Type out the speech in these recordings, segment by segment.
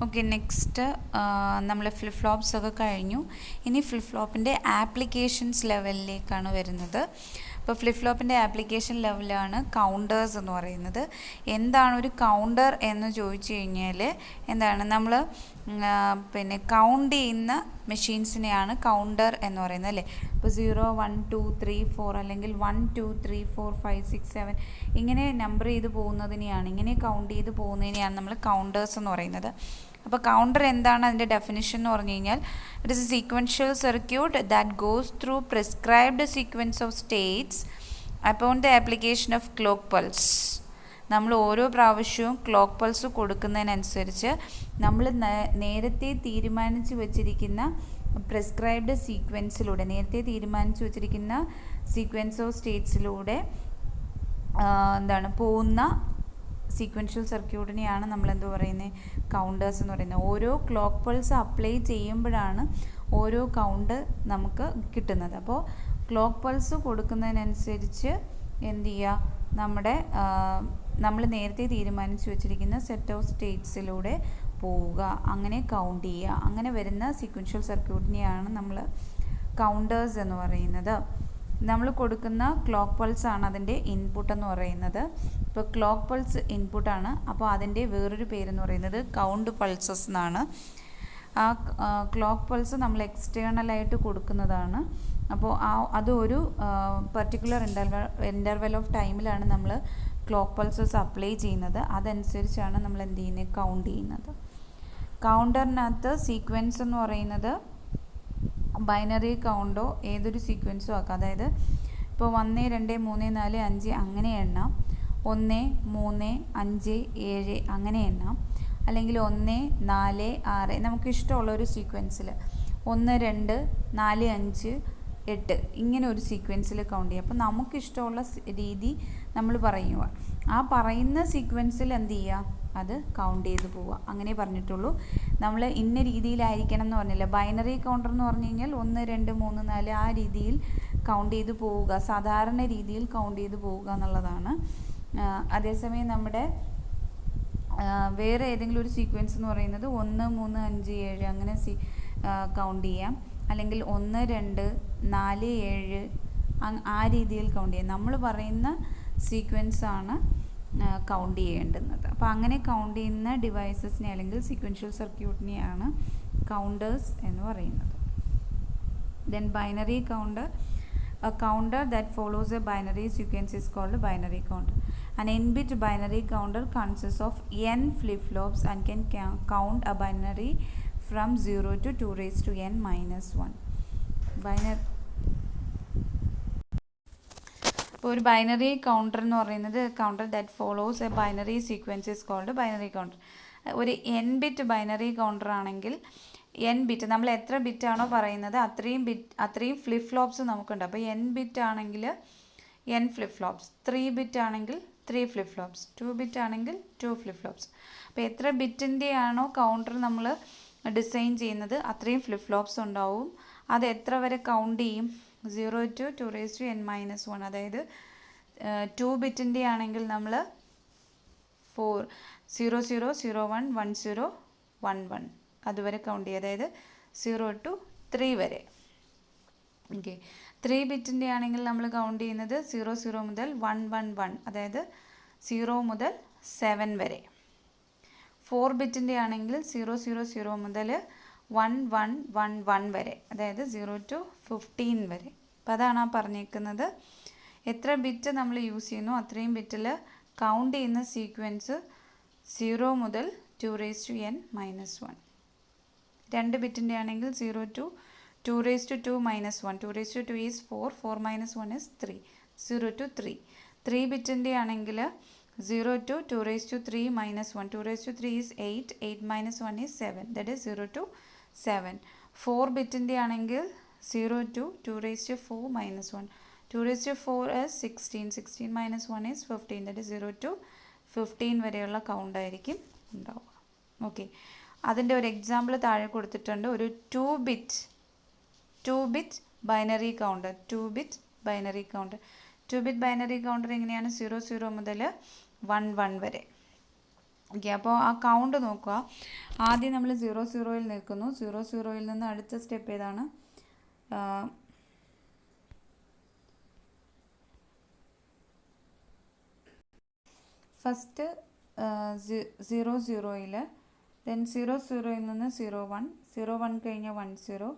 Okay, next നമ്മൾ flip flops ഒക്കെ കഴിഞ്ഞു. ഇനി ഫ്ലിപ്പ് ഫ്ലോപ്പിൻ്റെ ആപ്ലിക്കേഷൻസ് ലെവലിലേക്കാണ് വരുന്നത്. അപ്പോൾ ഫ്ലിപ്പ് ഫ്ലോപ്പിൻ്റെ ആപ്ലിക്കേഷൻ ലെവലാണ് കൗണ്ടേഴ്സ് എന്ന് പറയുന്നത്. എന്താണ് ഒരു കൗണ്ടർ എന്ന് ചോദിച്ചു കഴിഞ്ഞാൽ എന്താണ്, നമ്മൾ കൗണ്ട് ചെയ്യുന്ന മെഷീൻസിനെയാണ് കൗണ്ടർ എന്ന് പറയുന്നത്, അല്ലേ? ഇപ്പോൾ 0 1 2 3 4 അല്ലെങ്കിൽ 1 2 3 4 5 6 7 ഇങ്ങനെ നമ്പർ ചെയ്ത് പോകുന്നതിനെയാണ്, ഇങ്ങനെ കൗണ്ട് ചെയ്ത് പോകുന്നതിനെയാണ് നമ്മൾ കൗണ്ടേഴ്സ് എന്ന് പറയുന്നത്. അപ്പോൾ കൗണ്ടർ എന്താണ്, അതിൻ്റെ ഡെഫിനിഷൻ എന്ന് പറഞ്ഞു കഴിഞ്ഞാൽ it is A sequential circuit that goes through prescribed sequence of States upon the application of clock pulse. നമ്മൾ ഓരോ പ്രാവശ്യവും ക്ലോക്ക് പൾസ് കൊടുക്കുന്നതിനനുസരിച്ച് നമ്മൾ നേരത്തെ തീരുമാനിച്ച് വച്ചിരിക്കുന്ന പ്രിസ്ക്രൈബ്ഡ് സീക്വൻസിലൂടെ, നേരത്തെ തീരുമാനിച്ച് വച്ചിരിക്കുന്ന സീക്വൻസ് ഓഫ് സ്റ്റേറ്റ്സിലൂടെ പോകുന്ന സീക്വൻഷ്യൽ സർക്യൂട്ടിനെയാണ് നമ്മൾ എന്ത് പറയുന്നത്, കൗണ്ടേഴ്സ് എന്ന് പറയുന്നത്. ഓരോ ക്ലോക്ക് പൾസ് അപ്ലൈ ചെയ്യുമ്പോഴാണ് ഓരോ കൗണ്ട് നമുക്ക് കിട്ടുന്നത്. അപ്പോൾ ക്ലോക്ക് പൾസ് കൊടുക്കുന്നതിനനുസരിച്ച് എന്ത് ചെയ്യുക, നമ്മൾ നേരത്തെ തീരുമാനിച്ച് വെച്ചിരിക്കുന്ന സെറ്റ് ഓഫ് സ്റ്റേറ്റ്സിലൂടെ പോവുക, അങ്ങനെ കൗണ്ട് ചെയ്യുക. അങ്ങനെ വരുന്ന സീക്വൻഷ്യൽ സർക്യൂട്ടിനെയാണ് നമ്മൾ കൗണ്ടേഴ്സ് എന്ന് പറയുന്നത്. നമ്മൾ കൊടുക്കുന്ന ക്ലോക്ക് പൾസ് ആണ് അതിൻ്റെ ഇൻപുട്ട് എന്ന് പറയുന്നത്. ഇപ്പോൾ ക്ലോക്ക് പൾസ് ഇൻപുട്ടാണ്, അപ്പോൾ അതിൻ്റെ വേറൊരു പേരെന്ന് പറയുന്നത് കൗണ്ട് പൾസസ് എന്നാണ്. ആ ക്ലോക്ക് പൾസ് നമ്മൾ എക്സ്റ്റേണലായിട്ട് കൊടുക്കുന്നതാണ്. അപ്പോൾ അത് ഒരു പർട്ടിക്കുലർ ഇൻ്റർവെൽ ഓഫ് ടൈമിലാണ് നമ്മൾ ക്ലോക്ക് പൾസസ് അപ്ലൈ ചെയ്യുന്നത്. അതനുസരിച്ചാണ് നമ്മൾ എന്ത് ചെയ്യുന്നത്, കൗണ്ട് ചെയ്യുന്നത്. കൗണ്ടറിനകത്ത് സീക്വൻസ് എന്ന് പറയുന്നത് ബൈനറി കൗണ്ടോ ഏതൊരു സീക്വൻസും ആക്കാം. അതായത് ഇപ്പോൾ 1 2 3 4 5 അങ്ങനെ എണ്ണാം, 1 3 5 7 അങ്ങനെ എണ്ണാം, അല്ലെങ്കിൽ 1 4 6 നമുക്ക് ഇഷ്ടമുള്ളൊരു സീക്വൻസിൽ 1 2 4 5 8 ഇങ്ങനെ ഒരു സീക്വൻസിൽ കൗണ്ട് ചെയ്യുക. അപ്പോൾ നമുക്കിഷ്ടമുള്ള രീതി നമ്മൾ പറയുക, ആ പറയുന്ന സീക്വൻസിൽ എന്ത് ചെയ്യുക, അത് കൗണ്ട് ചെയ്ത് പോവുക, അങ്ങനെ പറഞ്ഞിട്ടുള്ളൂ. നമ്മൾ ഇന്ന രീതിയിലായിരിക്കണം എന്ന് പറഞ്ഞില്ല. ബൈനറി കൗണ്ടർ എന്ന് പറഞ്ഞു കഴിഞ്ഞാൽ 1 2 3 4 ആ രീതിയിൽ കൗണ്ട് ചെയ്ത് പോവുക, സാധാരണ രീതിയിൽ കൗണ്ട് ചെയ്ത് പോവുക എന്നുള്ളതാണ്. അതേസമയം നമ്മുടെ വേറെ ഏതെങ്കിലും ഒരു സീക്വൻസ് എന്ന് പറയുന്നത് 1 3 5 7 അങ്ങനെ കൗണ്ട് ചെയ്യാം, അല്ലെങ്കിൽ 1 2 4 7 ആ രീതിയിൽ കൗണ്ട് ചെയ്യാം. നമ്മൾ പറയുന്ന സീക്വൻസാണ് കൗണ്ട് ചെയ്യേണ്ടുന്നത്. അപ്പോൾ അങ്ങനെ കൗണ്ട് ചെയ്യുന്ന ഡിവൈസസിനെ അല്ലെങ്കിൽ സീക്വൻഷ്യൽ സർക്യൂട്ടിനെയാണ് കൗണ്ടേഴ്സ് എന്ന് പറയുന്നത്. Then binary counter, a counter that follows a binary sequence is called a binary counter. An n-bit binary counter consists of n flip-flops and can count a binary from 0 to 2 raised to n minus 1. ഇപ്പോൾ ഒരു binary counter എന്ന് പറയുന്നത് counter that follows a binary sequence is called binary counter. ഒരു n bit binary counter ആണെങ്കിൽ n bit നമ്മൾ എത്ര ബിറ്റാണോ പറയുന്നത് അത്രയും ഫ്ലിപ്പ് ഫ്ലോപ്സ് നമുക്കുണ്ട്. അപ്പോൾ n ബിറ്റ് ആണെങ്കിൽ n ഫ്ലിപ്പ് ഫ്ലോപ്സ്, 3 ബിറ്റ് ആണെങ്കിൽ 3 ഫ്ലിപ്പ് ഫ്ലോപ്സ്, 2 ബിറ്റ് ആണെങ്കിൽ 2 ഫ്ലിപ്പ് ഫ്ലോപ്സ്. അപ്പോൾ എത്ര ബിറ്റിൻ്റെ ആണോ കൗണ്ടർ നമ്മൾ ഡിസൈൻ ചെയ്യുന്നത് അത്രയും ഫ്ലിപ്പ് ഫ്ലോപ്സ് ഉണ്ടാവും. അത് എത്ര വരെ കൗണ്ട് ചെയ്യും, 0 to 2 raised to n minus 1. അതായത് 2 ബിറ്റിൻ്റെ ആണെങ്കിൽ നമ്മൾ 4 0 0 0 1 1 0 1 1 അതുവരെ കൗണ്ട് ചെയ്യുക, അതായത് 0 to 3 വരെ. ഓക്കെ, 3 ബിറ്റിൻ്റെ ആണെങ്കിൽ നമ്മൾ കൗണ്ട് ചെയ്യുന്നത് 0 0 മുതൽ 1 1 1, അതായത് 0 മുതൽ 7 വരെ. 4 ബിറ്റിൻ്റെ ആണെങ്കിൽ 0 0 0 മുതൽ 1 1 1 1 വരെ, അതായത് 0 to 15 വരെ. അപ്പോൾ അതാണ് ആ പറഞ്ഞേക്കുന്നത്. എത്ര ബിറ്റ് നമ്മൾ യൂസ് ചെയ്യുന്നു അത്രയും ബിറ്റിൽ കൗണ്ട് ചെയ്യുന്ന സീക്വൻസ് 0 മുതൽ 2 raised to n minus 1. 2 ബിറ്റിൻ്റെ ആണെങ്കിൽ 0 to 2 raised to 2 minus 1. 2 raised to 2 is 4, 4 minus 1 is 3, 0 to 3. 3 ബിറ്റിൻ്റെ ആണെങ്കിൽ 0 to 2 raised to 3 minus 1. 2 raised to 3 is 8, 8 minus 1 is 7, that is 0 to 7. 4 ബിറ്റിൻ്റെ ആണെങ്കിൽ 0 to 2 raised to 4 minus 1. 2 raised to 4 is 16, 16 minus 1 is 15, that is 0 to 15 വരെയുള്ള count ആയിരിക്കും ഉണ്ടാവുക. Okay, അതിൻ്റെ ഒരു example താഴെ കൊടുത്തിട്ടുണ്ട്. ഒരു 2 bit binary counter. 2 bit binary counter എങ്ങനെയാണ്? 0 0 മുതൽ 1 1 വരെ. ഓക്കെ, അപ്പോൾ ആ കൗണ്ട് നോക്കുക. ആദ്യം നമ്മൾ 00-ൽ നിൽക്കുന്നു. 00-ൽ നിന്ന് അടുത്ത സ്റ്റെപ്പ് ഏതാണ്? ഫസ്റ്റ് 00-ൽ, ദെൻ 00-ൽ നിന്ന് 01, 01 കഴിഞ്ഞാൽ 10,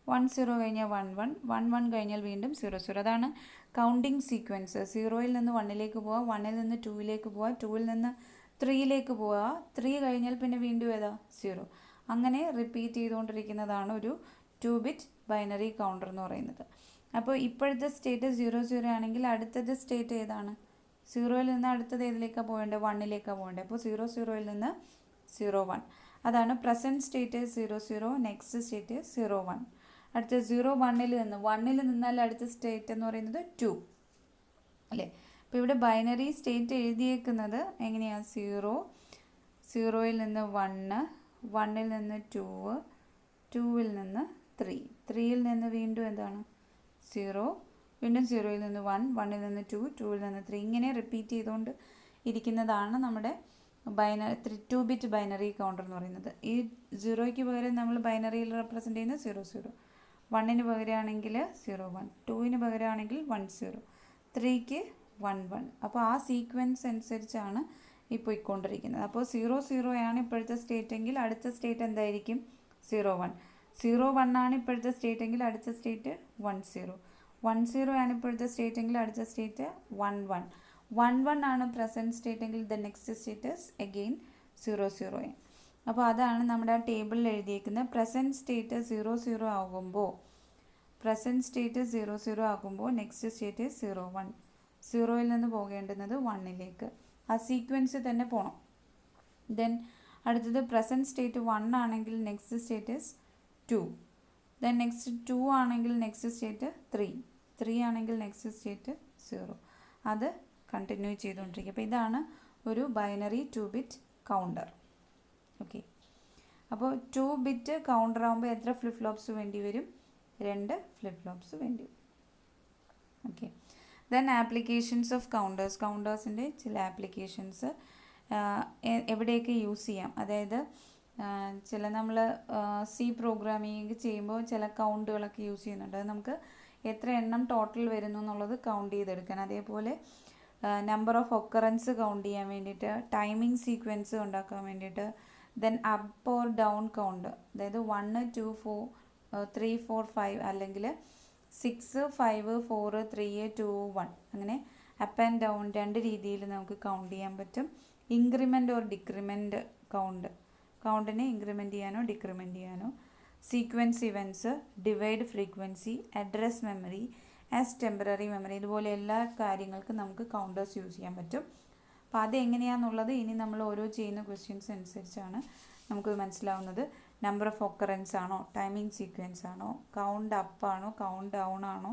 10 കഴിഞ്ഞാൽ 11, 11 കഴിഞ്ഞാൽ വീണ്ടും 00. അതാണ് കൗണ്ടിങ് സീക്വൻസ്. 0-ൽ നിന്ന് 1-ലേക്ക് പോവുക, 1-ൽ നിന്ന് 2-ലേക്ക് പോവുക, 2-ൽ നിന്ന് 3-ലേക്ക് പോവുക, 3 കഴിഞ്ഞാൽ പിന്നെ വീണ്ടും ഏതാ? 0. അങ്ങനെ റിപ്പീറ്റ് ചെയ്തുകൊണ്ടിരിക്കുന്നതാണ് ഒരു 2-ബിറ്റ് ബൈനറി കൗണ്ടർ എന്ന് പറയുന്നത്. അപ്പോൾ ഇപ്പോഴത്തെ സ്റ്റേറ്റ് 00 ആണെങ്കിൽ അടുത്തത് സ്റ്റേറ്റ് ഏതാണ്? 0-ൽ നിന്ന് അടുത്തത് ഏതിലേക്കാണ് പോകേണ്ടത്? 1-ലേക്കാണ് പോകേണ്ടത്. അപ്പോൾ 00-ൽ നിന്ന് 01. അതാണ് പ്രസൻറ്റ് സ്റ്റേറ്റ് 00, നെക്സ്റ്റ് സ്റ്റേറ്റ് 01. അടുത്ത 01-ൽ നിന്ന് 1-ൽ നിന്നാൽ അടുത്ത സ്റ്റേറ്റ് എന്ന് പറയുന്നത് 2 അല്ലേ? അപ്പോൾ ഇവിടെ ബൈനറി സ്റ്റേറ്റ് എഴുതിയേക്കുന്നത് എങ്ങനെയാണ്? 0, 0-ൽ നിന്ന് 1, 1-ൽ നിന്ന് 2, 2-ൽ നിന്ന് 3, 3-ൽ നിന്ന് വീണ്ടും എന്താണ്? 0, വീണ്ടും 0-ൽ നിന്ന് 1, 1-ൽ നിന്ന് 2, 2-ൽ നിന്ന് 3. ഇങ്ങനെ റിപ്പീറ്റ് ചെയ്തുകൊണ്ട് ഇരിക്കുന്നതാണ് നമ്മുടെ 2-ബിറ്റ് ബൈനറി കൗണ്ടർ എന്ന് പറയുന്നത്. ഈ 0-ക്ക് പകരം നമ്മൾ ബൈനറിയിൽ റെപ്രസെൻ്റ് ചെയ്യുന്നത് 00, 1-ന് പകരമാണെങ്കിൽ 01, 2-ന് പകരമാണെങ്കിൽ 10, 3-ക്ക് 11. അപ്പോൾ ആ സീക്വൻസ് അനുസരിച്ചാണ് ഈ പോയിക്കൊണ്ടിരിക്കുന്നത്. അപ്പോൾ 00 ആണ് ഇപ്പോഴത്തെ സ്റ്റേറ്റ് എങ്കിൽ അടുത്ത സ്റ്റേറ്റ് എന്തായിരിക്കും? 01. 01 ആണ് ഇപ്പോഴത്തെ സ്റ്റേറ്റ് എങ്കിൽ അടുത്ത സ്റ്റേറ്റ് 10. 10 ആണ് ഇപ്പോഴത്തെ സ്റ്റേറ്റ് എങ്കിൽ അടുത്ത സ്റ്റേറ്റ് 11. 11 ആണ് പ്രസൻറ്റ് സ്റ്റേറ്റ് എങ്കിൽ the next state is again 00. അപ്പോൾ അതാണ് നമ്മുടെ ആ ടേബിളിൽ എഴുതിയിരിക്കുന്നത്. പ്രസൻറ്റ് സ്റ്റേറ്റ് 00 ആകുമ്പോൾ നെക്സ്റ്റ് സ്റ്റേറ്റ് 01. 0-ൽ നിന്ന് പോകേണ്ടുന്നത് 1-ലേക്ക്. ആ സീക്വൻസ് തന്നെ പോകണം. ദെൻ അടുത്തത് പ്രസൻറ്റ് സ്റ്റേറ്റ് 1 ആണെങ്കിൽ next state is 2. Then next 2 ആണെങ്കിൽ നെക്സ്റ്റ് സ്റ്റേറ്റ് 3. 3 ആണെങ്കിൽ നെക്സ്റ്റ് സ്റ്റേറ്റ് 0. അത് കണ്ടിന്യൂ ചെയ്തുകൊണ്ടിരിക്കുക. അപ്പോൾ ഇതാണ് ഒരു ബൈനറി 2-ബിറ്റ് കൗണ്ടർ. ഓക്കെ, അപ്പോൾ 2-ബിറ്റ് കൗണ്ടർ ആകുമ്പോൾ എത്ര ഫ്ലിപ്പ് ഫ്ലോപ്സ് വേണ്ടി വരും? 2 ഫ്ലിപ്പ് ഫ്ലോപ്സ് വേണ്ടി വരും. Okay, then applications of counters. കൗണ്ടേഴ്സിൻ്റെ ചില ആപ്ലിക്കേഷൻസ് എവിടെയൊക്കെ യൂസ് ചെയ്യാം. അതായത് ചില നമ്മൾ സി പ്രോഗ്രാമിംഗ് ചെയ്യുമ്പോൾ ചില കൗണ്ടുകളൊക്കെ യൂസ് ചെയ്യുന്നുണ്ട്. അത് നമുക്ക് എത്ര എണ്ണം ടോട്ടൽ വരുന്നു എന്നുള്ളത് കൗണ്ട് ചെയ്തെടുക്കാൻ. അതേപോലെ നമ്പർ ഓഫ് ഒക്കറൻസ് കൗണ്ട് ചെയ്യാൻ വേണ്ടിയിട്ട്, ടൈമിംഗ് സീക്വൻസ് ഉണ്ടാക്കാൻ വേണ്ടിയിട്ട്, then up or down count, അതായത് 1, 2, 4, 3, 4, 5 അല്ലെങ്കിൽ 6, 5, 4, 3, 2, 1 അങ്ങനെ അപ്പ് ആൻഡ് ഡൗൺ 2 രീതിയിൽ നമുക്ക് കൗണ്ട് ചെയ്യാൻ പറ്റും. ഇൻക്രിമെൻ്റ് ഓർ ഡിക്രിമെൻ്റ് കൗണ്ടിനെ ഇൻക്രിമെൻ്റ് ചെയ്യാനോ ഡിക്രിമെൻ്റ് ചെയ്യാനോ. Sequence events, divide frequency, address memory, as temporary memory, ഇതുപോലെ എല്ലാ കാര്യങ്ങൾക്കും നമുക്ക് കൗണ്ടേഴ്സ് യൂസ് ചെയ്യാൻ പറ്റും. അപ്പോൾ അതെങ്ങനെയാണെന്നുള്ളത് ഇനി നമ്മൾ ഓരോ ചെയ്യുന്ന ക്വസ്റ്റ്യൻസ് അനുസരിച്ചാണ് നമുക്ക് മനസ്സിലാവുന്നത്. നമ്പർ ഓഫ് ഒക്കറൻസ് ആണോ, ടൈമിംഗ് സീക്വൻസ് ആണോ, കൗണ്ട് അപ്പ് ആണോ, കൗണ്ട് ഡൗൺ ആണോ,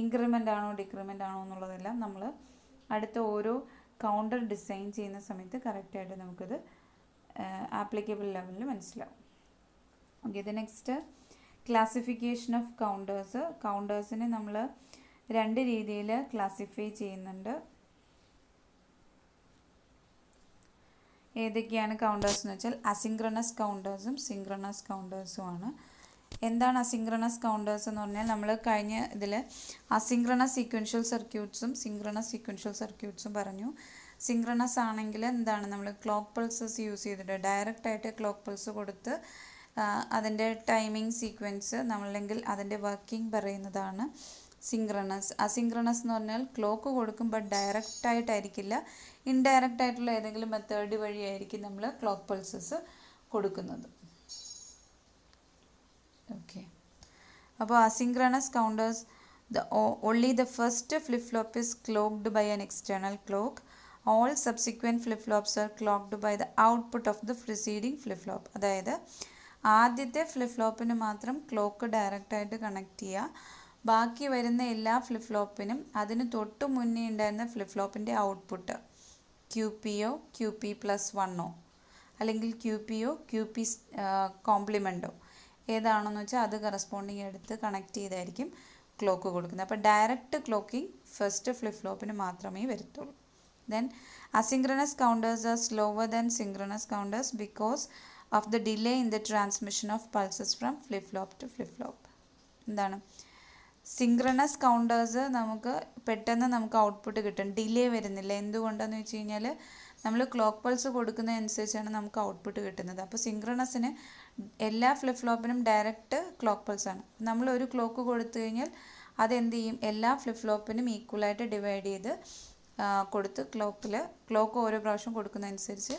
ഇൻക്രിമെൻ്റ് ആണോ ഡിക്രിമെൻ്റ് ആണോ എന്നുള്ളതെല്ലാം നമ്മൾ അടുത്ത ഓരോ കൗണ്ടർ ഡിസൈൻ ചെയ്യുന്ന സമയത്ത് കറക്റ്റായിട്ട് നമുക്കത് ആപ്ലിക്കബിൾ ലെവലിൽ മനസ്സിലാവും. ഓക്കെ, ഇത് നെക്സ്റ്റ് ക്ലാസിഫിക്കേഷൻ ഓഫ് കൗണ്ടേഴ്സ്. കൗണ്ടേഴ്സിനെ നമ്മൾ 2 രീതിയിൽ ക്ലാസിഫൈ ചെയ്യുന്നുണ്ട്. ഏതൊക്കെയാണ് കൗണ്ടേഴ്സ് എന്ന് വെച്ചാൽ അസിൻക്രണസ് കൗണ്ടേഴ്സും സിൻക്രണസ് കൗണ്ടേഴ്സുമാണ്. എന്താണ് അസിൻക്രണസ് കൗണ്ടേഴ്സ് എന്ന് പറഞ്ഞാൽ നമ്മൾ കഴിഞ്ഞ ഇതിൽ അസിൻക്രണസ് സീക്വൻഷ്യൽ സർക്യൂട്ട്സും സിൻക്രണസ് സീക്വൻഷ്യൽ സർക്യൂട്ട്സും പറഞ്ഞു. സിൻക്രണസ് ആണെങ്കിൽ എന്താണ്, നമ്മൾ ക്ലോക്ക് പൾസസ് യൂസ് ചെയ്തിട്ട് ഡയറക്റ്റായിട്ട് ക്ലോക്ക് പൾസ് കൊടുത്ത് അതിൻ്റെ ടൈമിംഗ് സീക്വൻസ് നമ്മളല്ലെങ്കിൽ അതിൻ്റെ വർക്കിംഗ് പറയുന്നതാണ് സിൻക്രണസ്. അസിൻക്രണസ് എന്ന് പറഞ്ഞാൽ ക്ലോക്ക് കൊടുക്കും, ബട്ട് ഡയറക്റ്റായിട്ടായിരിക്കില്ല, ഇൻഡയറക്റ്റ് ആയിട്ടുള്ള ഏതെങ്കിലും മെത്തേഡ് വഴിയായിരിക്കും നമ്മൾ ക്ലോക്ക് പൾസസ് കൊടുക്കുന്നത്. ഓക്കെ, അപ്പോൾ asynchronous counters only the first flip-flop is clocked by an external clock. All subsequent flip-flops are clocked by the output of the preceding flip-flop. അതായത് ആദ്യത്തെ flip ഫ്ലോപ്പിന് മാത്രം clock ഡയറക്റ്റായിട്ട് കണക്ട് ചെയ്യുക, ബാക്കി വരുന്ന എല്ലാ ഫ്ലിപ്പ് ഫ്ലോപ്പിനും അതിന് തൊട്ട് മുന്നേ ഉണ്ടായിരുന്ന ഫ്ലിപ്പ് ഫ്ലോപ്പിൻ്റെ ഔട്ട്പുട്ട് QPയോ QP+1 അല്ലെങ്കിൽ QPയോ QP കോംപ്ലിമെൻറ്റോ ഏതാണെന്ന് വെച്ചാൽ അത് കറസ്പോണ്ടിങ് എടുത്ത് കണക്ട് ചെയ്തായിരിക്കും ക്ലോക്ക് കൊടുക്കുന്നത്. അപ്പോൾ ഡയറക്റ്റ് ക്ലോക്കിംഗ് ഫസ്റ്റ് ഫ്ലിപ്പ് ഫ്ലോപ്പിന് മാത്രമേ വരത്തുള്ളൂ. Then Asynchronous counters are slower than synchronous counters because of the delay in the transmission of pulses from flip-flop to flip-flop. എന്താണ് സിങ്ക്രണസ് കൗണ്ടേഴ്സ് നമുക്ക് പെട്ടെന്ന് നമുക്ക് ഔട്ട്പുട്ട് കിട്ടും, ഡിലേ വരുന്നില്ല. എന്തുകൊണ്ടാണെന്ന് വെച്ച് കഴിഞ്ഞാൽ നമ്മൾ ക്ലോക്ക് പൾസ് കൊടുക്കുന്നതനുസരിച്ചാണ് നമുക്ക് ഔട്ട്പുട്ട് കിട്ടുന്നത്. അപ്പോൾ സിങ്ക്രണസിന് എല്ലാ ഫ്ലിപ്പ് ഫ്ലോപ്പിനും ഡയറക്റ്റ് ക്ലോക്ക് പൾസാണ്. നമ്മൾ ഒരു ക്ലോക്ക് കൊടുത്തു കഴിഞ്ഞാൽ അതെന്ത് ചെയ്യും, എല്ലാ ഫ്ലിപ്പ് ഫ്ലോപ്പിനും ഈക്വലായിട്ട് ഡിവൈഡ് ചെയ്ത് കൊടുത്ത് ക്ലോക്ക് ഓരോ പ്രാവശ്യം കൊടുക്കുന്നതനുസരിച്ച്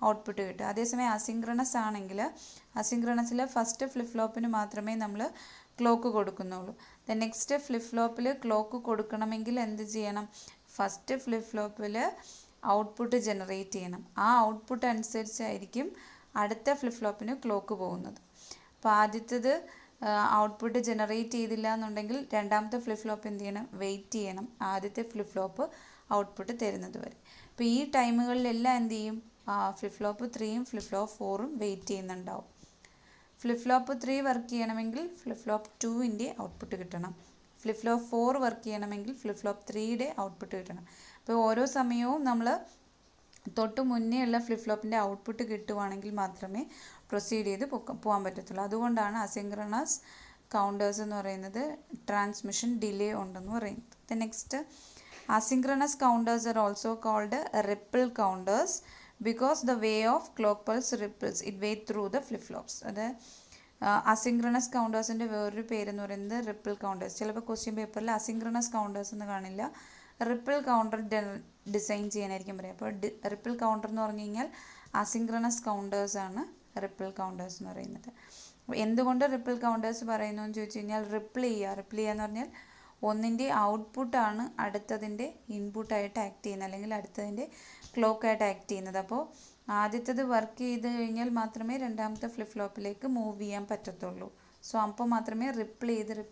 ഔട്ട്പുട്ട് കിട്ടും. അതേസമയം അസിങ്ക്രണസ് ആണെങ്കിൽ അസിങ്ക്രണസിൽ ഫസ്റ്റ് ഫ്ലിപ്പ് ഫ്ലോപ്പിന് മാത്രമേ നമ്മൾ ക്ലോക്ക് കൊടുക്കുന്നുള്ളൂ. നെക്സ്റ്റ് ഫ്ലിപ്പ് ഫ്ലോപ്പിൽ ക്ലോക്ക് കൊടുക്കണമെങ്കിൽ എന്ത് ചെയ്യണം, ഫസ്റ്റ് ഫ്ലിപ്പ് ഫ്ലോപ്പിൽ ഔട്ട്പുട്ട് ജനറേറ്റ് ചെയ്യണം. ആ ഔട്ട്പുട്ട് അനുസരിച്ചായിരിക്കും അടുത്ത ഫ്ലിപ്പ് ഫ്ലോപ്പിന് ക്ലോക്ക് പോകുന്നത്. അപ്പോൾ ആദ്യത്തേത് ഔട്ട്പുട്ട് ജനറേറ്റ് ചെയ്തില്ല എന്നുണ്ടെങ്കിൽ രണ്ടാമത്തെ ഫ്ലിപ്പ് ഫ്ലോപ്പ് എന്ത് ചെയ്യണം, വെയിറ്റ് ചെയ്യണം ആദ്യത്തെ ഫ്ലിപ്പ് ഫ്ലോപ്പ് ഔട്ട്പുട്ട് തരുന്നത് വരെ. അപ്പോൾ ഈ ടൈമുകളിലെല്ലാം എന്ത് ചെയ്യും, ഫ്ലിപ്പ് ഫ്ലോപ്പ് 3ഉം ഫ്ലിപ്പ് ഫ്ലോപ്പ് 4ഉം വെയിറ്റ് ചെയ്യുന്നുണ്ടാവും. ഫ്ലിപ്പ് ഫ്ലോപ്പ് 3 വർക്ക് ചെയ്യണമെങ്കിൽ ഫ്ലിപ്പ് ഫ്ലോപ്പ് 2ൻ്റെ ഔട്ട്പുട്ട് കിട്ടണം. ഫ്ലിപ്പ് ഫ്ലോപ്പ് 4 വർക്ക് ചെയ്യണമെങ്കിൽ ഫ്ലിപ്പ് ഫ്ലോപ്പ് 3യുടെ ഔട്ട്പുട്ട് കിട്ടണം. അപ്പോൾ ഓരോ സമയവും നമ്മൾ തൊട്ട് മുന്നേ ഉള്ള ഫ്ലിപ്പ് ഫ്ലോപ്പിൻ്റെ ഔട്ട്പുട്ട് കിട്ടുവാണെങ്കിൽ മാത്രമേ പ്രൊസീഡ് ചെയ്ത് പോകാൻ പറ്റത്തുള്ളൂ. അതുകൊണ്ടാണ് അസിങ്ക്രണസ് കൗണ്ടേഴ്സ് എന്ന് പറയുന്നത് ട്രാൻസ്മിഷൻ ഡിലേ ഉണ്ടെന്ന് പറയുന്നത്. Next, asynchronous counters are also called ripple counters because the way of clock pulse ripples it way through the flip flops. അത് അസിങ്ക്രണസ് കൗണ്ടേഴ്സിൻ്റെ വേറൊരു പേരെന്ന് പറയുന്നത് റിപ്പിൾ കൗണ്ടേഴ്സ്. ചിലപ്പോൾ ക്വസ്റ്റ്യൻ പേപ്പറിൽ അസിങ്ക്രണസ് കൗണ്ടേഴ്സ് എന്ന് കാണില്ല, റിപ്പിൾ കൗണ്ടർ ഡിസൈൻ ചെയ്യാനായിരിക്കും പറയുക. അപ്പോൾ റിപ്പിൾ കൗണ്ടർ എന്ന് പറഞ്ഞു കഴിഞ്ഞാൽ അസിങ്ക്രണസ് കൗണ്ടേഴ്സാണ് റിപ്പിൾ കൗണ്ടേഴ്സ് എന്ന് പറയുന്നത്. എന്തുകൊണ്ട് റിപ്പിൾ കൗണ്ടേഴ്സ് പറയുന്നു എന്ന് ചോദിച്ചു കഴിഞ്ഞാൽ, റിപ്പിൾ ചെയ്യുക എന്ന് പറഞ്ഞാൽ ഒന്നിൻ്റെ ഔട്ട്പുട്ടാണ് അടുത്തതിൻ്റെ ഇൻപുട്ടായിട്ട് ആക്ട് ചെയ്യുന്നത്, അല്ലെങ്കിൽ അടുത്തതിൻ്റെ ക്ലോക്കായിട്ട് ആക്ട് ചെയ്യുന്നത്. അപ്പോൾ ആദ്യത്തേത് വർക്ക് ചെയ്ത് കഴിഞ്ഞാൽ മാത്രമേ രണ്ടാമത്തെ ഫ്ലിപ്പ് ഫ്ലോപ്പിലേക്ക് മൂവ് ചെയ്യാൻ പറ്റത്തുള്ളൂ. സോ അപ്പോൾ മാത്രമേ റിപ്പിൾ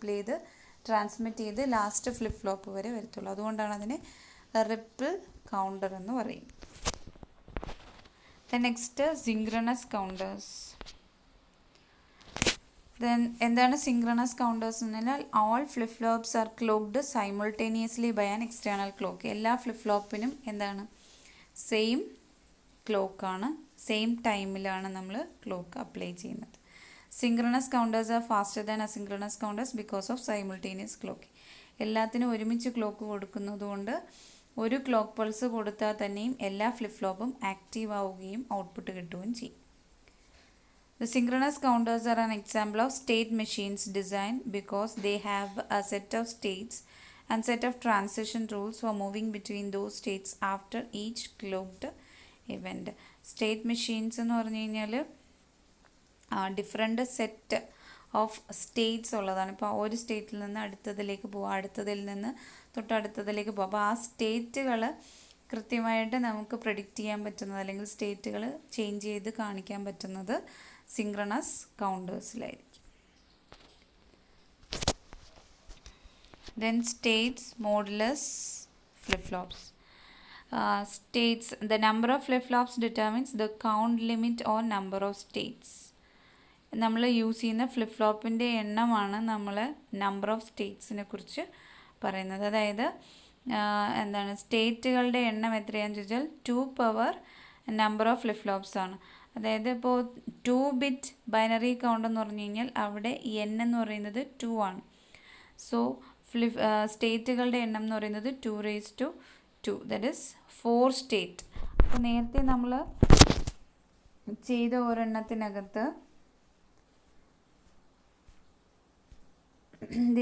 ചെയ്ത് ട്രാൻസ്മിറ്റ് ചെയ്ത് ലാസ്റ്റ് ഫ്ലിപ്പ് ഫ്ലോപ്പ് വരെ വരത്തുള്ളൂ. അതുകൊണ്ടാണ് അതിനെ റിപ്പിൾ കൗണ്ടർ എന്ന് പറയും. Next, synchronous counters. എന്താണ് സിങ്ക്രണസ് കൗണ്ടേഴ്സ് എന്ന് പറഞ്ഞാൽ, all flip flops are clocked simultaneously by an external clock. എല്ലാ ഫ്ലിപ്പ് ഫ്ലോപ്പിനും എന്താണ്, സെയിം ക്ലോക്കാണ്, സെയിം ടൈമിലാണ് നമ്മൾ ക്ലോക്ക് അപ്ലൈ ചെയ്യുന്നത്. Synchronous counters are faster than asynchronous counters because of simultaneous clock. എല്ലാത്തിനും ഒരുമിച്ച് ക്ലോക്ക് കൊടുക്കുന്നത് കൊണ്ട് ഒരു ക്ലോക്ക് പൾസ് കൊടുത്താൽ തന്നെയും എല്ലാ ഫ്ലിപ്പ് ഫ്ലോപ്പും ആക്റ്റീവ് ആവുകയും ഔട്ട്പുട്ട് കിട്ടുകയും ചെയ്യും. The synchronous counters are an example of state machines designed because they have a set of states and set of transition rules for moving between those states after each clocked event. State machines എന്ന് പറഞ്ഞു കഴിഞ്ഞാൽ different set of States ഉള്ളതാണ്. ഇപ്പോൾ ഒരു സ്റ്റേറ്റിൽ നിന്ന് അടുത്തതിലേക്ക് പോവുക, അടുത്തതിൽ നിന്ന് തൊട്ടടുത്തതിലേക്ക് പോവുക. അപ്പോൾ ആ സ്റ്റേറ്റുകൾ കൃത്യമായിട്ട് നമുക്ക് പ്രെഡിക്റ്റ് ചെയ്യാൻ പറ്റുന്നത്, അല്ലെങ്കിൽ സ്റ്റേറ്റുകൾ ചേഞ്ച് ചെയ്ത് കാണിക്കാൻ പറ്റുന്നത് synchronous കൗണ്ടേഴ്സിലായിരിക്കും. Then states, modulus, flip-flops. States, the number of flip-flops determines the count limit or number of states. നമ്മൾ യൂസ് ചെയ്യുന്ന ഫ്ലിപ്പ് ഫ്ലോപ്പിൻ്റെ എണ്ണമാണ് നമ്മൾ നമ്പർ ഓഫ് സ്റ്റേറ്റ്സിനെ കുറിച്ച് പറയുന്നത്. അതായത് എന്താണ്, സ്റ്റേറ്റുകളുടെ എണ്ണം എത്രയാണെന്ന് ചോദിച്ചാൽ 2 power number of flip flops ആണ്. അതായത് ഇപ്പോൾ 2 ബിറ്റ് ബൈനറി കൗണ്ട് എന്ന് പറഞ്ഞു കഴിഞ്ഞാൽ അവിടെ n എന്ന് പറയുന്നത് 2 ആണ്. സോ സ്റ്റേറ്റുകളുടെ എണ്ണം എന്ന് പറയുന്നത് 2^2, ദാറ്റ് ഈസ് 4 സ്റ്റേറ്റ്. അപ്പോൾ നേരത്തെ നമ്മൾ ചെയ്ത ഒരെണ്ണത്തിനകത്ത്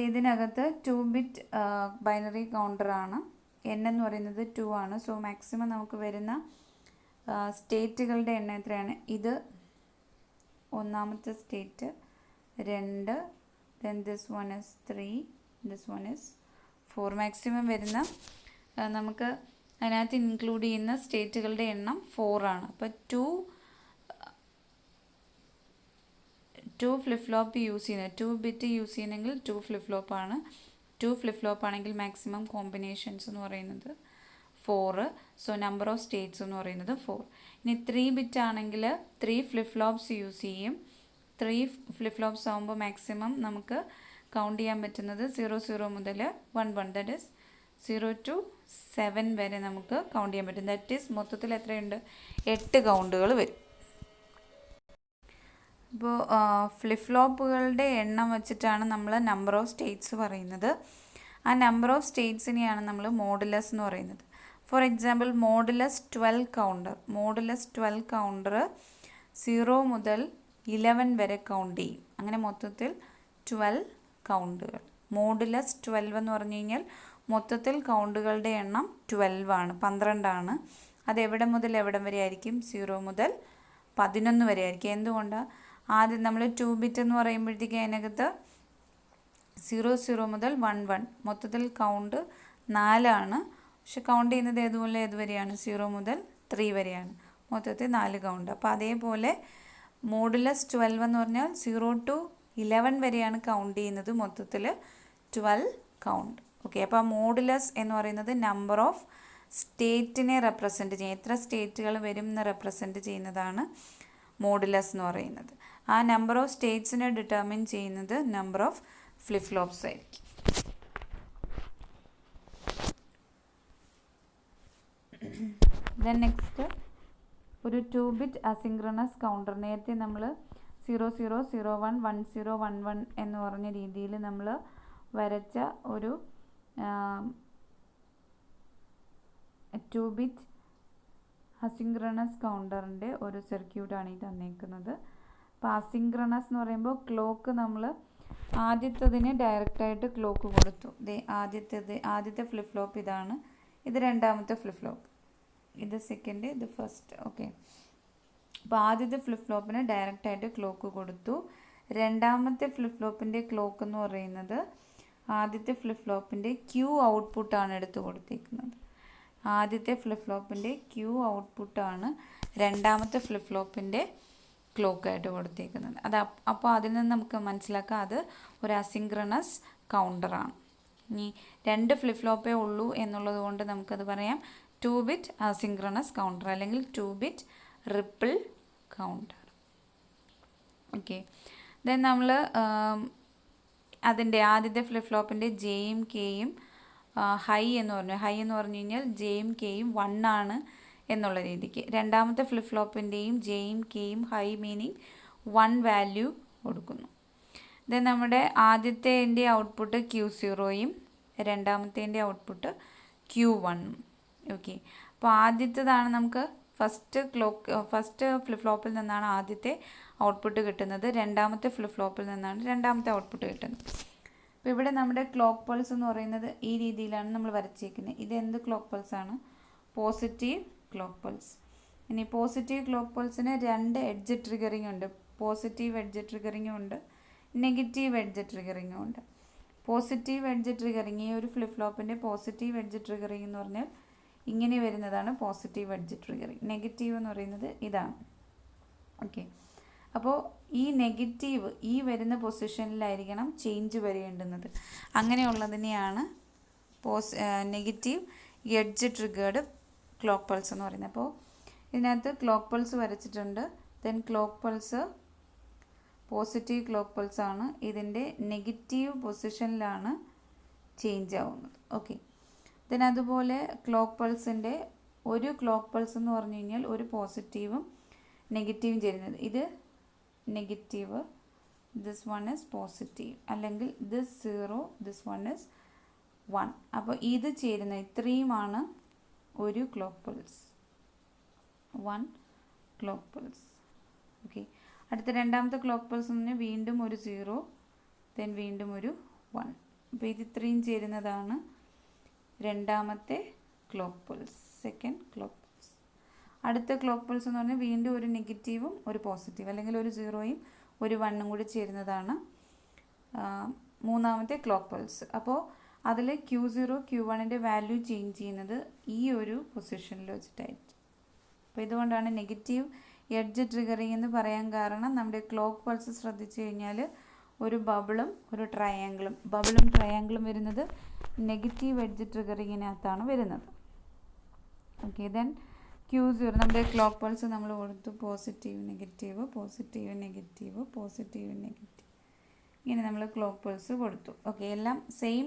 ഇതിനകത്ത് 2 ബിറ്റ് ബൈനറി കൗണ്ടറാണ്, n എന്ന് പറയുന്നത് 2 ആണ്. സോ മാക്സിമം നമുക്ക് വരുന്ന സ്റ്റേറ്റുകളുടെ എണ്ണം എത്രയാണ്, ഇത് ഒന്നാമത്തെ state 2, then this one is 3, this one is 4. Maximum വരുന്ന നമുക്ക് അതിനകത്ത് ഇൻക്ലൂഡ് ചെയ്യുന്ന സ്റ്റേറ്റുകളുടെ എണ്ണം 4 ആണ്. അപ്പോൾ 2 ഫ്ലിപ്പ് ഫ്ലോപ്പ് യൂസ് ചെയ്യുന്നത്, 2 ബിറ്റ് യൂസ് ചെയ്യുന്നെങ്കിൽ 2 ഫ്ലിപ്പ് ഫ്ലോപ്പാണ്. 2 ഫ്ലിപ്പ് ഫ്ലോപ്പ് ആണെങ്കിൽ മാക്സിമം കോമ്പിനേഷൻസ് എന്ന് പറയുന്നത് 4. സോ നമ്പർ ഓഫ് സ്റ്റേറ്റ്സ് എന്ന് പറയുന്നത് 4. ഇനി 3 ബിറ്റ് ആണെങ്കിൽ 3 ഫ്ലിപ്പ് ഫ്ലോപ്സ് യൂസ് ചെയ്യും. 3 ഫ്ലിപ്പ് ഫ്ലോപ്സ് ആകുമ്പോൾ മാക്സിമം നമുക്ക് കൗണ്ട് ചെയ്യാൻ പറ്റുന്നത് 00 മുതൽ 11, ദാറ്റ് ഈസ് 0 to 7 വരെ നമുക്ക് കൗണ്ട് ചെയ്യാൻ പറ്റും. ദാറ്റ് ഈസ് മൊത്തത്തിൽ എത്രയുണ്ട്? 8 കൗണ്ടുകൾ വരും. ഇപ്പോൾ ഫ്ലിപ്പ് ഫ്ലോപ്പുകളുടെ എണ്ണം വെച്ചിട്ടാണ് നമ്മൾ നമ്പർ ഓഫ് സ്റ്റേറ്റ്സ് പറയുന്നത്. ആ നമ്പർ ഓഫ് സ്റ്റേറ്റ്സിനെയാണ് നമ്മൾ മോഡുലസ് എന്ന് പറയുന്നത്. ഫോർ എക്സാമ്പിൾ മോഡുലസ് 12 കൗണ്ടർ 0 മുതൽ 11 വരെ കൗണ്ട് ചെയ്യും. അങ്ങനെ മൊത്തത്തിൽ 12 കൗണ്ടുകൾ. മോഡുലസ് 12 എന്ന് പറഞ്ഞു കഴിഞ്ഞാൽ മൊത്തത്തിൽ കൗണ്ടുകളുടെ എണ്ണം 12 ആണ്, 12 ആണ്. അത് എവിടെ മുതൽ എവിടം വരെ ആയിരിക്കും? 0 മുതൽ 11 വരെ ആയിരിക്കും. എന്തുകൊണ്ടാണ്? ആദ്യം നമ്മൾ 2 ബിറ്റ് എന്ന് പറയുമ്പോഴത്തേക്ക് അതിനകത്ത് 00 മുതൽ 11 മൊത്തത്തിൽ കൗണ്ട് 4 ആണ്. പക്ഷെ കൗണ്ട് ചെയ്യുന്നത് ഏതുവരെയാണ്? 0 മുതൽ 3 വരെയാണ്. മൊത്തത്തിൽ 4 കൗണ്ട്. അപ്പോൾ അതേപോലെ മോഡുലസ് 12 എന്ന് പറഞ്ഞാൽ 0 to 11 വരെയാണ് കൗണ്ട് ചെയ്യുന്നത്. മൊത്തത്തിൽ 12 കൗണ്ട്. ഓക്കെ, അപ്പോൾ മോഡുലസ് എന്ന് പറയുന്നത് നമ്പർ ഓഫ് സ്റ്റേറ്റിനെ റെപ്രസെൻറ്റ് ചെയ്യും. എത്ര സ്റ്റേറ്റുകൾ വരും എന്ന് റെപ്രസെൻറ്റ് ചെയ്യുന്നതാണ് മോഡുലസ് എന്ന് പറയുന്നത്. ആ നമ്പർ ഓഫ് സ്റ്റേറ്റ്സിനെ ഡിറ്റർമിൻ ചെയ്യുന്നത് നമ്പർ ഓഫ് ഫ്ലിപ്പ് ഫ്ലോപ്സ് ആയിരിക്കും. ദെൻ നെക്സ്റ്റ് ഒരു 2 ബിറ്റ് അസിൻക്രണസ് കൗണ്ടർ. നേരത്തെ നമ്മൾ 0001 1011 എന്ന് പറഞ്ഞ രീതിയിൽ നമ്മൾ വരച്ച ഒരു 2 ബിറ്റ് അസിൻക്രണസ് കൗണ്ടറിൻ്റെ ഒരു സർക്യൂട്ടാണ് ഈ തന്നേക്കുന്നത്. അപ്പോൾ അസിൻക്രണസ് എന്ന് പറയുമ്പോൾ ക്ലോക്ക് നമ്മൾ ആദ്യത്തതിന് ഡയറക്റ്റായിട്ട് ക്ലോക്ക് കൊടുത്തു. ആദ്യത്തെ ഫ്ലിപ്പ് ഫ്ലോപ്പ് ഇതാണ്, ഇത് രണ്ടാമത്തെ ഫ്ലിപ്പ് ഫ്ലോപ്പ്, ഇത് സെക്കൻഡ്, ഇത് ഫസ്റ്റ്. ഓക്കെ, അപ്പോൾ ആദ്യത്തെ ഫ്ലിപ്പ് ഫ്ലോപ്പിന് ഡയറക്റ്റായിട്ട് ക്ലോക്ക് കൊടുത്തു. രണ്ടാമത്തെ ഫ്ലിപ്പ് ഫ്ലോപ്പിൻ്റെ ക്ലോക്ക് എന്ന് പറയുന്നത് ആദ്യത്തെ ഫ്ലിപ്പ് ഫ്ലോപ്പിൻ്റെ ക്യൂ ഔട്ട്പുട്ടാണ് എടുത്ത് കൊടുത്തേക്കുന്നത്. ആദ്യത്തെ ഫ്ലിപ്പ് ഫ്ലോപ്പിൻ്റെ ക്യൂ ഔട്ട്പുട്ടാണ് രണ്ടാമത്തെ ഫ്ലിപ്പ് ഫ്ലോപ്പിൻ്റെ ക്ലോക്കായിട്ട് കൊടുത്തേക്കുന്നത്. അപ്പോൾ അതിൽ നിന്ന് നമുക്ക് മനസ്സിലാക്കാം അത് ഒരു അസിൻക്രണസ് കൗണ്ടറാണ്. ഇനി 2 ഫ്ലിപ്പ് ഫ്ലോപ്പേ ഉള്ളൂ എന്നുള്ളത് കൊണ്ട് നമുക്കത് പറയാം 2 ബിറ്റ് അസിൻക്രണസ് കൗണ്ടർ അല്ലെങ്കിൽ 2 bit ripple counter. Okay, then നമ്മൾ അതിൻ്റെ ആദ്യത്തെ ഫ്ലിപ്പ് ഫ്ലോപ്പിൻ്റെ ജെയും കെയും ഹൈ എന്ന് പറഞ്ഞു കഴിഞ്ഞാൽ ജെയും കെയും 1 ആണ് എന്നുള്ള രീതിക്ക്. രണ്ടാമത്തെ ഫ്ലിപ്പ് ഫ്ലോപ്പിൻ്റെയും ജെയും കെയും ഹൈ മീനിങ് 1 വാല്യൂ കൊടുക്കുന്നു. ദെൻ നമ്മുടെ ആദ്യത്തേൻ്റെ ഔട്ട്പുട്ട് Q0യും രണ്ടാമത്തേൻ്റെ ഔട്ട്പുട്ട് Q1. ഓക്കെ, അപ്പോൾ ആദ്യത്തേതാണ് നമുക്ക് ഫസ്റ്റ് ഫ്ലിപ്പ് ഫ്ലോപ്പിൽ നിന്നാണ് ആദ്യത്തെ ഔട്ട്പുട്ട് കിട്ടുന്നത്. രണ്ടാമത്തെ ഫ്ലിപ്പ് ഫ്ലോപ്പിൽ നിന്നാണ് രണ്ടാമത്തെ ഔട്ട്പുട്ട് കിട്ടുന്നത്. അപ്പോൾ ഇവിടെ നമ്മുടെ ക്ലോക്ക് പൾസ് എന്ന് പറയുന്നത് ഈ രീതിയിലാണ് നമ്മൾ വരച്ചേക്കുന്നത്. ഇത് എന്ത് ക്ലോക്ക് പൾസ് ആണ്? Positive clock pulse. ഇനി പോസിറ്റീവ് ക്ലോക്ക് പൾസിന് 2 എഡ്ജ് ട്രിഗറിങ് ഉണ്ട്. പോസിറ്റീവ് എഡ്ജ് ട്രിഗറിങ്ങും ഉണ്ട്, നെഗറ്റീവ് എഡ്ജ് ട്രിഗറിങ്ങും ഉണ്ട്. പോസിറ്റീവ് എഡ്ജ് ട്രിഗറിങ്, ഈ ഒരു ഫ്ലിപ്പ് ഫ്ലോപ്പിൻ്റെ പോസിറ്റീവ് എഡ്ജ് ട്രിഗറിങ് എന്ന് പറഞ്ഞാൽ ഇങ്ങനെ വരുന്നതാണ് പോസിറ്റീവ് എഡ്ജ് ട്രിഗറിങ്. നെഗറ്റീവ് എന്ന് പറയുന്നത് ഇതാണ്. ഓക്കെ, അപ്പോൾ ഈ നെഗറ്റീവ് ഈ വരുന്ന പൊസിഷനിലായിരിക്കണം ചേഞ്ച് വരേണ്ടുന്നത്. അങ്ങനെയുള്ളതിനെയാണ് negative edge triggered clock pulse എന്ന് പറയുന്നത്. അപ്പോൾ ഇതിനകത്ത് ക്ലോക്ക് പൾസ് വരച്ചിട്ടുണ്ട്. Then clock pulse positive clock pulse ആണ്. ഇതിൻ്റെ നെഗറ്റീവ് പൊസിഷനിലാണ് ചേഞ്ച് ആവുന്നത്. ഓക്കെ, ദെൻ അതുപോലെ ക്ലോക്ക് പൾസിൻ്റെ ഒരു ക്ലോക്ക് പൾസ് എന്ന് പറഞ്ഞു കഴിഞ്ഞാൽ ഒരു പോസിറ്റീവും നെഗറ്റീവും ചേരുന്നത്. ഇത് negative, this one is positive, അല്ലെങ്കിൽ ദിസ് 0, ദിസ് വൺ ഇസ് 1. അപ്പോൾ ഇത് ചേരുന്ന ഇത്രയുമാണ് ഒരു clock pulse, 1 clock pulse. Okay, അടുത്ത രണ്ടാമത്തെ ക്ലോക്ക് പൾസ് എന്ന് പറഞ്ഞാൽ വീണ്ടും ഒരു 0, ദെൻ വീണ്ടും ഒരു 1. അപ്പോൾ ഇത് ഇത്രയും ചേരുന്നതാണ് രണ്ടാമത്തെ clock pulse, second clock pulse. അടുത്ത ക്ലോക്ക് പൾസ് എന്ന് പറഞ്ഞാൽ വീണ്ടും ഒരു നെഗറ്റീവും ഒരു പോസിറ്റീവ്, അല്ലെങ്കിൽ ഒരു 0യും ഒരു 1ഉം കൂടി ചേരുന്നതാണ് മൂന്നാമത്തെ ക്ലോക്ക് പൾസ്. അപ്പോൾ അതിൽ Q0 Q1ൻ്റെ വാല്യൂ ചേഞ്ച് ചെയ്യുന്നത് ഈ ഒരു പൊസിഷനിൽ വെച്ചിട്ടായിരിക്കും. അപ്പോൾ ഇതുകൊണ്ടാണ് നെഗറ്റീവ് എഡ്ജ് ട്രിഗറിങ് എന്ന് പറയാൻ കാരണം നമ്മുടെ ക്ലോക്ക് പൾസ് ശ്രദ്ധിച്ചു കഴിഞ്ഞാൽ ഒരു ബബിളും ഒരു ട്രയാങ്കിളും, ബബിളും ട്രയാങ്കിളും വരുന്നത് നെഗറ്റീവ് എഡ്ജ് ട്രിഗറിങ്ങിനകത്താണ് വരുന്നത്. ഓക്കെ, ദെൻ Q0 നമ്മുടെ ക്ലോക്ക് പൾസ് നമ്മൾ കൊടുത്തു positive negative, positive negative, positive negative, ഇങ്ങനെ നമ്മൾ ക്ലോക്ക് പൾസ് കൊടുത്തു. ഓക്കെ, എല്ലാം സെയിം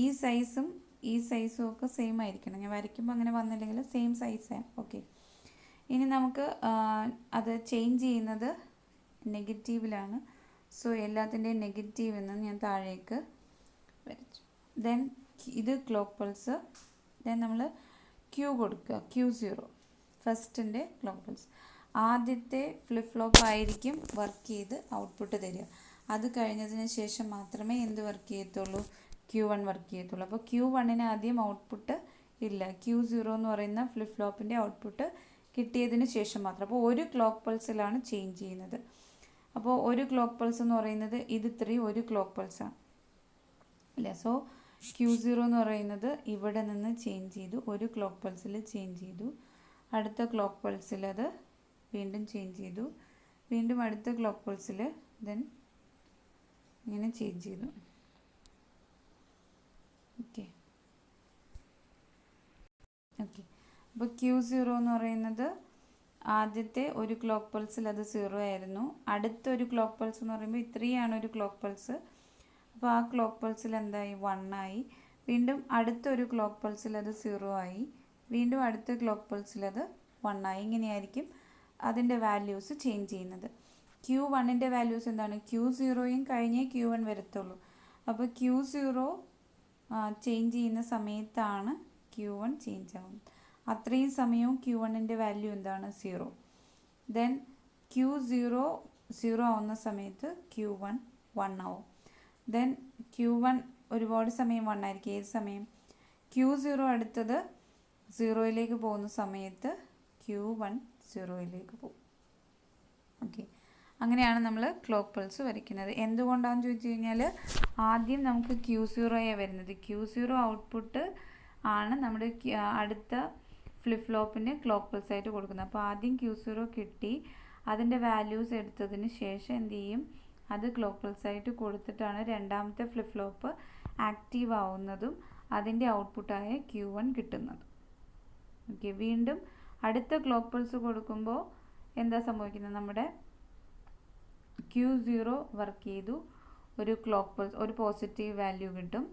ഈ സൈസും ഈ സൈസും ഒക്കെ സെയിം ആയിരിക്കണം. ഞാൻ വരയ്ക്കുമ്പോൾ അങ്ങനെ വന്നില്ലെങ്കിൽ സെയിം സൈസ്. ഓക്കെ, ഇനി നമുക്ക് അത് ചേഞ്ച് ചെയ്യുന്നത് നെഗറ്റീവിലാണ്. സോ എല്ലാത്തിൻ്റെയും നെഗറ്റീവ് എന്ന് ഞാൻ താഴേക്ക് വരച്ചു. ദെൻ ഇത് ക്ലോക്ക് പൾസ്. ദെൻ നമ്മൾ ക്യൂ കൊടുക്കുക, Q0 ഫസ്റ്റിൻ്റെ ക്ലോക്ക് പൾസ്. ആദ്യത്തെ ഫ്ലിപ്പ് ഫ്ലോപ്പ് ആയിരിക്കും വർക്ക് ചെയ്ത് ഔട്ട്പുട്ട് തരിക. അത് കഴിഞ്ഞതിന് ശേഷം മാത്രമേ എന്ത് വർക്ക് ചെയ്യത്തുള്ളൂ, Q1 വർക്ക് ചെയ്യത്തുള്ളൂ. അപ്പോൾ Q1 ആദ്യം ഔട്ട്പുട്ട് ഇല്ല, Q0 എന്ന് പറയുന്ന ഫ്ലിപ്പ് ഫ്ലോപ്പിൻ്റെ ഔട്ട്പുട്ട് കിട്ടിയതിന് ശേഷം മാത്രം. അപ്പോൾ ഒരു ക്ലോക്ക് പൾസിലാണ് ചേഞ്ച് ചെയ്യുന്നത്. അപ്പോൾ ഒരു ക്ലോക്ക് പൾസ് എന്ന് പറയുന്നത് ഇത് ഇത്രയും ഒരു ക്ലോക്ക് പൾസാണ് അല്ലേ. സോ Q0 എന്ന് പറയുന്നത് ഇവിടെ നിന്ന് ചേഞ്ച് ചെയ്തു, ഒരു ക്ലോക്ക് പൾസിൽ ചേഞ്ച് ചെയ്തു. അടുത്ത ക്ലോക്ക് പൾസിൽ അത് വീണ്ടും ചേഞ്ച് ചെയ്തു, വീണ്ടും അടുത്ത ക്ലോക്ക് പൾസിൽ ദെൻ ഇങ്ങനെ ചേഞ്ച് ചെയ്തു. ഓക്കെ ഓക്കെ അപ്പോൾ Q0 എന്ന് പറയുന്നത് ആദ്യത്തെ ഒരു ക്ലോക്ക് പൾസിൽ അത് 0 ആയിരുന്നു. അടുത്തൊരു ക്ലോക്ക് പൾസ് എന്ന് പറയുമ്പോൾ ഇത്രയാണ് ഒരു ക്ലോക്ക് പൾസ്. അപ്പോൾ ആ ക്ലോക്ക് പൾസിൽ എന്തായി, 1 ആയി. വീണ്ടും അടുത്തൊരു ക്ലോക്ക് പൾസിൽ അത് 0 ആയി. വീണ്ടും അടുത്ത ക്ലോക്ക് പൾസിൽ അത് 1 ആയി. ഇങ്ങനെയായിരിക്കും അതിൻ്റെ വാല്യൂസ് ചേഞ്ച് ചെയ്യുന്നത്. Q1 വാല്യൂസ് എന്താണ്, Q0 കഴിഞ്ഞേ Q1 വരത്തുള്ളൂ. അപ്പോൾ Q0 ചേഞ്ച് ചെയ്യുന്ന സമയത്താണ് Q1 ചേഞ്ച് ആവുന്നത്. അത്രയും സമയവും Q1 വാല്യൂ എന്താണ്, 0. ദെൻ Q0 0 ആവുന്ന സമയത്ത് Q1 1 ആവും. ദെൻ Q1 ഒരുപാട് സമയം 1 ആയിരിക്കും. ഏത് സമയം, Q0 അടുത്തത് 0യിലേക്ക് പോകുന്ന സമയത്ത് Q1 0യിലേക്ക് പോകും. ഓക്കെ, അങ്ങനെയാണ് നമ്മൾ ക്ലോക്ക് പൾസ് വരയ്ക്കുന്നത്. എന്തുകൊണ്ടാണെന്ന് ചോദിച്ചു കഴിഞ്ഞാൽ ആദ്യം നമുക്ക് Q0 വരുന്നത്. Q0 ഔട്ട്പുട്ട് ആണ് നമ്മുടെ അടുത്ത ഫ്ലിപ്പ് ഫ്ലോപ്പിന് ക്ലോക്ക് പൾസ് ആയിട്ട് കൊടുക്കുന്നത്. അപ്പോൾ ആദ്യം Q0 കിട്ടി, അതിൻ്റെ വാല്യൂസ് എടുത്തതിന് ശേഷം എന്ത് ചെയ്യും, അത് ക്ലോക്ക് പൾസ് ആയിട്ട് കൊടുത്തിട്ടാണ് രണ്ടാമത്തെ ഫ്ലിപ്പ് ഫ്ലോപ്പ് ആക്റ്റീവ് ആവുന്നതും അതിൻ്റെ ഔട്ട്പുട്ടായ Q1 കിട്ടുന്നത്. ഓക്കെ, വീണ്ടും അടുത്ത ക്ലോക്ക് പൾസ് കൊടുക്കുമ്പോൾ എന്താ സംഭവിക്കുന്നത്, നമ്മുടെ Q0 വർക്ക് ചെയ്തു, ഒരു ക്ലോക്ക് പൾസ്, ഒരു പോസിറ്റീവ് വാല്യൂ കിട്ടും.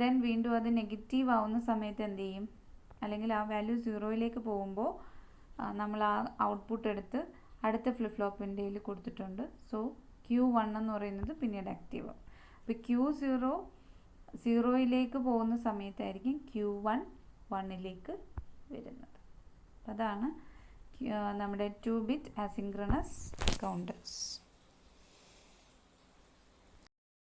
ദെൻ വീണ്ടും അത് നെഗറ്റീവ് ആവുന്ന സമയത്ത് എന്ത് ചെയ്യും, അല്ലെങ്കിൽ ആ വാല്യൂ 0യിലേക്ക് പോകുമ്പോൾ നമ്മൾ ആ ഔട്ട്പുട്ട് എടുത്ത് അടുത്ത ഫ്ലിപ്പ് ഫ്ലോപ്പിൻ്റെ കൊടുത്തിട്ടുണ്ട്. സോ Q1 എന്ന് പറയുന്നത് പിന്നീട് ആക്റ്റീവ് ആവും. അപ്പോൾ Q0 0യിലേക്ക് പോകുന്ന സമയത്തായിരിക്കും Q1 1ലേക്ക് വരുന്നത്. അതാണ് നമ്മുടെ 2-bit asynchronous counters.